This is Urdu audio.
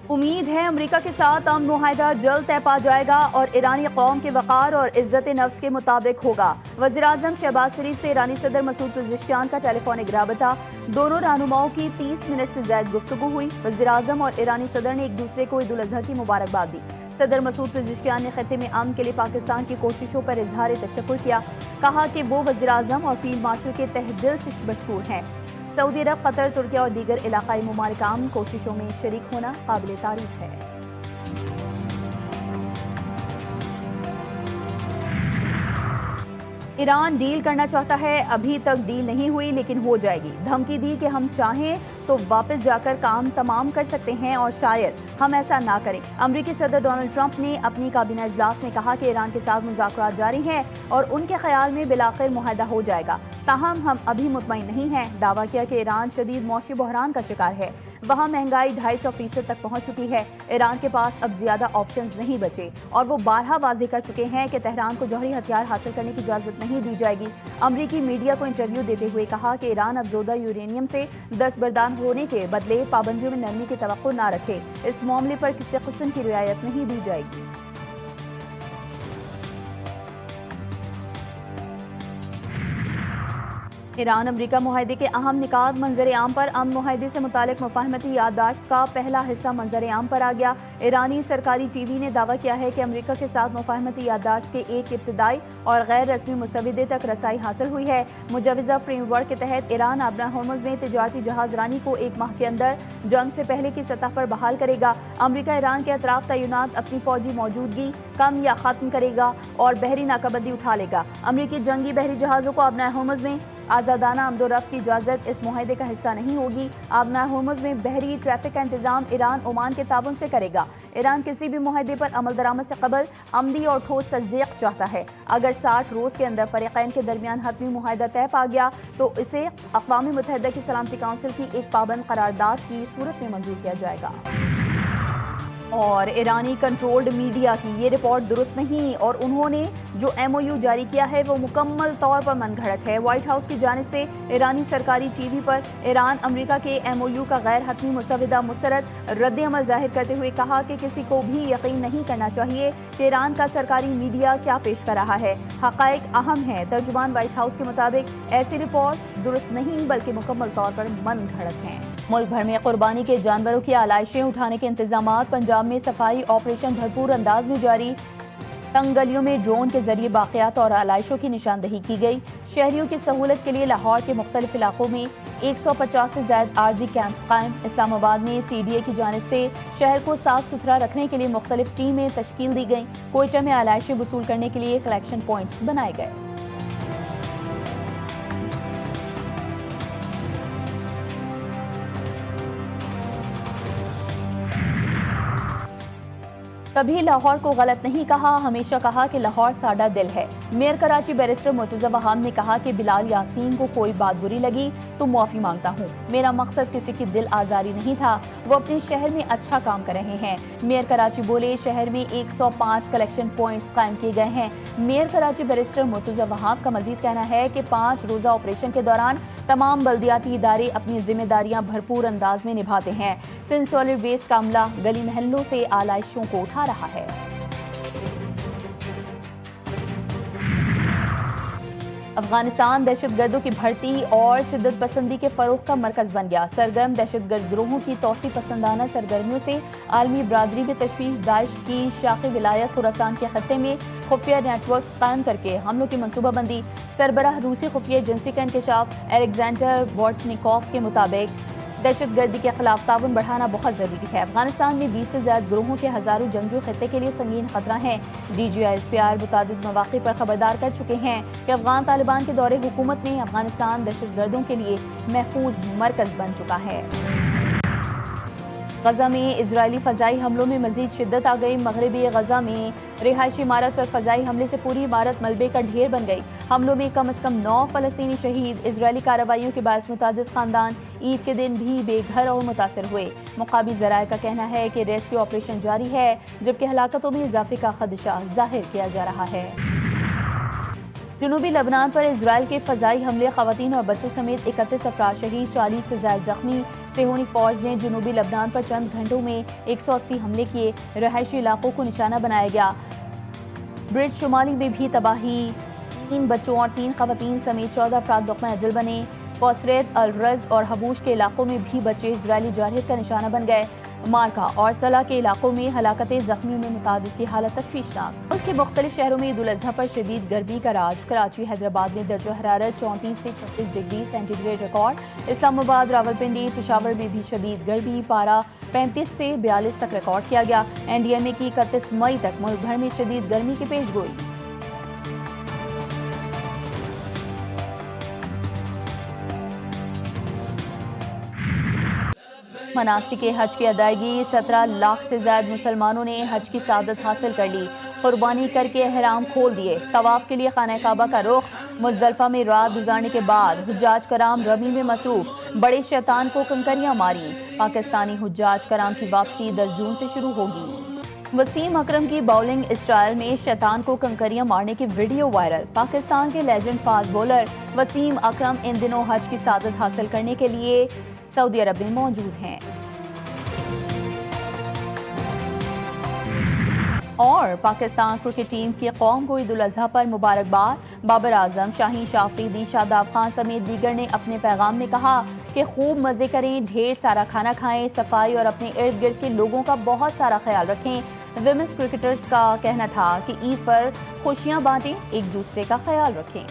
امید ہے امریکہ کے ساتھ امن معاہدہ جلد طے پا جائے گا اور ایرانی قوم کے وقار اور عزت نفس کے مطابق ہوگا۔ وزیراعظم شہباز شریف سے ایرانی صدر مسعود پزشکیان کا ٹیلی فونک رابطہ، دونوں رہنماؤں کی 30 منٹ سے زائد گفتگو ہوئی۔ وزیراعظم اور ایرانی صدر نے ایک دوسرے کو عید الاضحیٰ کی مبارکباد دی۔ صدر مسعود پزشکیان نے خطے میں امن کے لیے پاکستان کی کوششوں پر اظہار تشکر کیا، کہا کہ وہ وزیراعظم اور فیلڈ مارشل کے تہ دل سے مشکور ہیں۔ سعودی عرب، قطر، ترکیہ اور دیگر علاقائی ممالک امن کوششوں میں شریک ہونا قابل تعریف ہے۔ ایران ڈیل کرنا چاہتا ہے، ابھی تک ڈیل نہیں ہوئی لیکن ہو جائے گی۔ دھمکی دی کہ ہم چاہیں تو واپس جا کر کام تمام کر سکتے ہیں اور شاید ہم ایسا نہ کریں۔ امریکی صدر ڈونلڈ ٹرمپ نے اپنی کابینہ اجلاس میں کہا کہ ایران کے ساتھ مذاکرات جاری ہیں اور ان کے خیال میں بالآخر معاہدہ ہو جائے گا، تاہم ہم ابھی مطمئن نہیں ہیں۔ دعویٰ کیا کہ ایران شدید معاشی بحران کا شکار ہے، وہاں مہنگائی 250% تک پہنچ چکی ہے۔ ایران کے پاس اب زیادہ آپشنز نہیں بچے اور وہ بارہا واضح کر چکے ہیں کہ تہران کو جوہری ہتھیار حاصل کرنے کی اجازت نہیں دی جائے گی۔ امریکی میڈیا کو انٹرویو دیتے ہوئے کہا کہ ایران افزودہ یورینیم سے دستبردار ہونے کے بدلے پابندیوں میں نرمی کی توقع نہ رکھے۔ اس معاملے پر کسی قسم کی رعایت نہیں دی جائے گی۔ ایران امریکہ معاہدے کے اہم نکات منظر عام پر۔ امن معاہدے سے متعلق مفاہمتی یادداشت کا پہلا حصہ منظر عام پر آ گیا۔ ایرانی سرکاری ٹی وی نے دعویٰ کیا ہے کہ امریکہ کے ساتھ مفاہمتی یادداشت کے ایک ابتدائی اور غیر رسمی مسودے تک رسائی حاصل ہوئی ہے۔ مجوزہ فریم ورک کے تحت ایران آبنہ ہرمز میں تجارتی جہاز رانی کو 1 ماہ کے اندر جنگ سے پہلے کی سطح پر بحال کرے گا۔ امریکہ ایران کے اطراف تعینات اپنی فوجی موجودگی کم یا ختم کرے گا اور بحری ناکہ بندی اٹھا لے گا۔ امریکی جنگی بحری جہازوں کو آبنہ ہرمز میں آزادانہ آمد و رفت کی اجازت اس معاہدے کا حصہ نہیں ہوگی۔ آبنہ ہرمز میں بحری ٹریفک کا انتظام ایران عمان کے تعاون سے کرے گا۔ ایران کسی بھی معاہدے پر عمل درآمد سے قبل عملی اور ٹھوس تصدیق چاہتا ہے۔ اگر 60 روز کے اندر فریقین کے درمیان حتمی معاہدہ طے پا گیا تو اسے اقوام متحدہ کی سلامتی کونسل کی ایک پابند قرارداد کی صورت میں منظور کیا جائے گا۔ اور ایرانی کنٹرولڈ میڈیا کی یہ رپورٹ درست نہیں اور انہوں نے جو ایم او یو جاری کیا ہے وہ مکمل طور پر من گھڑت ہے۔ وائٹ ہاؤس کی جانب سے ایرانی سرکاری ٹی وی پر ایران امریکہ کے ایم او یو کا غیر حتمی مسودہ مسترد رد عمل ظاہر کرتے ہوئے کہا کہ کسی کو بھی یقین نہیں کرنا چاہیے کہ ایران کا سرکاری میڈیا کیا پیش کر رہا ہے، حقائق اہم ہیں۔ ترجمان وائٹ ہاؤس کے مطابق ایسی رپورٹس درست نہیں بلکہ مکمل طور پر من گھڑت ہیں۔ ملک بھر میں قربانی کے جانوروں کی آلائشیں اٹھانے کے انتظامات۔ پنجاب میں صفائی آپریشن بھرپور انداز میں جاری۔ تنگ گلیوں میں ڈرون کے ذریعے باقیات اور آلائشوں کی نشاندہی کی گئی۔ شہریوں کی سہولت کے لیے لاہور کے مختلف علاقوں میں 150 سے زائد عارضی کیمپ قائم۔ اسلام آباد میں سی ڈی اے کی جانب سے شہر کو صاف ستھرا رکھنے کے لیے مختلف ٹیمیں تشکیل دی گئیں۔ کوئٹہ میں آلائشیں وصول کرنے کے لیے کلیکشن پوائنٹس بنائے گئے۔ کبھی لاہور کو غلط نہیں کہا، ہمیشہ کہا کہ لاہور ساڈا دل ہے۔ میئر کراچی بیرسٹر مرتضی وہاب نے کہا کہ بلال یاسین کو کوئی بات بری لگی تو معافی مانگتا ہوں، میرا مقصد کسی کی دل آزاری نہیں تھا، وہ اپنے شہر میں اچھا کام کر رہے ہیں۔ میئر کراچی بولے شہر میں 105 کلیکشن پوائنٹس قائم کیے گئے ہیں۔ میئر کراچی بیرسٹر مرتضی وہاب کا مزید کہنا ہے کہ 5 روزہ آپریشن کے دوران تمام بلدیاتی ادارے اپنی ذمہ داریاں بھرپور انداز میں نبھاتے ہیں۔ سندھ سالڈ ویسٹ کا عملہ گلی محلوں سے آلائشوں کو اٹھا رہا ہے۔ افغانستان دہشت گردوں کی بھرتی اور شدت پسندی کے فروغ کا مرکز بن گیا۔ سرگرم دہشت گرد گروہوں کی توسیع پسندانہ سرگرمیوں سے عالمی برادری میں تشویش۔ داعش کی شاخی ولایت خراسان کے خطے میں خفیہ نیٹ ورکس قائم کر کے حملوں کی منصوبہ بندی۔ سربراہ روسی خفیہ ایجنسی کا انکشاف۔ الیگزینڈر بورٹنیکوف کے مطابق دہشت گردی کے خلاف تعاون بڑھانا بہت ضروری ہے۔ افغانستان میں 20 سے زائد گروہوں کے ہزاروں جنگجو خطے کے لیے سنگین خطرہ ہیں۔ D G I S P R متعدد مواقع پر خبردار کر چکے ہیں کہ افغان طالبان کے دور حکومت میں افغانستان دہشت گردوں کے لیے محفوظ مرکز بن چکا ہے۔ غزہ میں اسرائیلی فضائی حملوں میں مزید شدت آ گئی۔ مغربی غزہ میں رہائشی عمارت پر فضائی حملے سے پوری عمارت ملبے کا ڈھیر بن گئی۔ حملوں میں کم از کم 9 فلسطینی شہید۔ اسرائیلی کارروائیوں کے باعث متعدد خاندان عید کے دن بھی بے گھر اور متاثر ہوئے۔ مقامی ذرائع کا کہنا ہے کہ ریسکیو آپریشن جاری ہے جبکہ ہلاکتوں میں اضافے کا خدشہ ظاہر کیا جا رہا ہے۔ جنوبی لبنان پر اسرائیل کے فضائی حملے، خواتین اور بچوں سمیت 31 افراد شہید، 40 سے زائد زخمی۔ صہیونی فوج نے جنوبی لبنان پر چند گھنٹوں میں 180 حملے کیے، رہائشی علاقوں کو نشانہ بنایا گیا۔ برج شمالی میں بھی تباہی، 3 بچوں اور 3 خواتین سمیت 14 افراد لقمہ اجل بنے۔ کوسریت، الرز اور حبوش کے علاقوں میں بھی بچے اسرائیلی جارحیت کا نشانہ بن گئے۔ مارکا اور صلاح کے علاقوں میں ہلاکتیں، زخمیوں میں متعدد کی حالت تشویشناک۔ ملک کے مختلف شہروں میں عید الاضحیٰ پر شدید گرمی کا راج۔ کراچی، حیدرآباد میں درجہ حرارت 34 سے 36 ڈگری سینٹی گریڈ ریکارڈ۔ اسلام آباد، راولپنڈی، پشاور میں بھی شدید گرمی، پارہ 35 سے 42 تک ریکارڈ کیا گیا۔ این ڈی ایم اے کی 31 مئی تک ملک بھر میں شدید گرمی کی پیش گوئی۔ مناسک حج کی ادائیگی، 17 لاکھ سے زائد مسلمانوں نے حج کی سعادت حاصل کر لی، قربانی کر کے احرام کھول دیے۔ طواف کے لیے خانہ کعبہ کا رخ، مزدلفہ میں رات گزارنے کے بعد حجاج کرام رمی میں مصروف، بڑے شیطان کو کنکریاں ماری۔ پاکستانی حجاج کرام کی واپسی 10 جون سے شروع ہوگی۔ وسیم اکرم کی باؤلنگ اسٹائل میں شیطان کو کنکریاں مارنے کی ویڈیو وائرل۔ پاکستان کے legend fast bowler Wasim Akram ان دنوں حج کی سعادت حاصل کرنے کے لیے سعودی عرب میں موجود ہیں۔ اور پاکستان کرکٹ ٹیم کی قوم کو عید الاضحیٰ پر مبارکباد۔ بابر اعظم، شاہین شافریدی، شاداب خان سمیت دیگر نے اپنے پیغام میں کہا کہ خوب مزے کریں، ڈھیر سارا کھانا کھائیں، صفائی اور اپنے ارد گرد کے لوگوں کا بہت سارا خیال رکھیں۔ ویمنز کرکٹرز کا کہنا تھا کہ عید پر خوشیاں بانٹیں، ایک دوسرے کا خیال رکھیں۔